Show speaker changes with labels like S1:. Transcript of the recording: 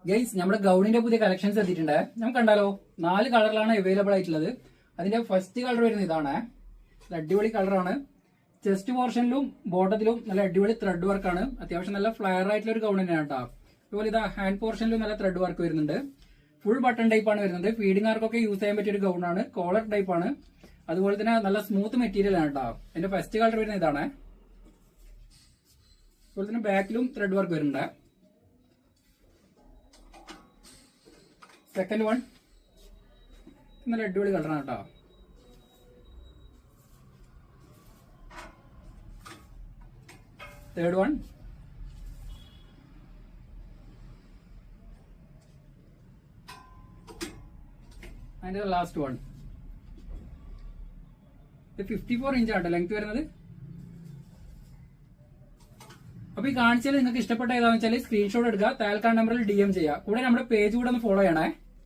S1: Guys നമ്മുടെ ഗൗണിന്റെ പുതിയ collections എത്തിയിട്ടുണ്ട്. നമുക്ക് കണ്ടാലോ, 4 കളറിലാണ് അവൈലബിൾ ആയിട്ടുള്ളത്. അതിന്റെ ഫസ്റ്റ് കളർ വരുന്നത് ഇതാണ്. അടിപൊളി കളറാണ്. ചെസ്റ്റ് പോർഷനിലും ബോട്ടത്തിലും നല്ല അടിപൊളി ത്രെഡ് വർക്കാണ്. അത്യാവശ്യം നല്ല ഫ്ലയർ ആയിട്ടുള്ള ഒരു ഗൗൺ തന്നെയാണ് കേട്ടോ. അതുപോലെ ഇതാ ഹാൻഡ് പോർഷനിലും നല്ല ത്രെഡ് വർക്ക് വരുന്നുണ്ട്. ഫുൾ ബട്ടൺ ടൈപ്പ് ആണ് വരുന്നത്. ഫീഡിംഗ് ആർക്കൊക്കെ യൂസ് ചെയ്യാൻ പറ്റിയ ഒരു ഗൗണാണ്. കോളർ ടൈപ്പ് ആണ്. അതുപോലെ തന്നെ നല്ല സ്മൂത്ത് മെറ്റീരിയൽ ആണ് കേട്ടോ. എന്റെ ഫസ്റ്റ് കളർ വരുന്നത് ഇതാണ്. അതുപോലെ തന്നെ ബാക്കിലും ത്രെഡ് വർക്ക് വരുന്നുണ്ട്. സെക്കൻഡ് വൺ നല്ല അടിപൊളി കളറാണ് കേട്ടോ. തേർഡ് വൺ അതിന്റെ ലാസ്റ്റ് വൺ. ഇത് 54 ഇഞ്ചാണ് ലെങ്ത് വരുന്നത്. അപ്പൊ ഈ കാണിച്ചാൽ നിങ്ങൾക്ക് ഇഷ്ടപ്പെട്ട ഏതാണെന്ന് വെച്ചാൽ സ്ക്രീൻഷോട്ട് എടുക്കുക, താൽക്കാൾ നമ്പറിൽ DM ചെയ്യുക. കൂടെ നമ്മുടെ പേജ് കൂടെ ഒന്ന് ഫോളോ ചെയ്യണേ.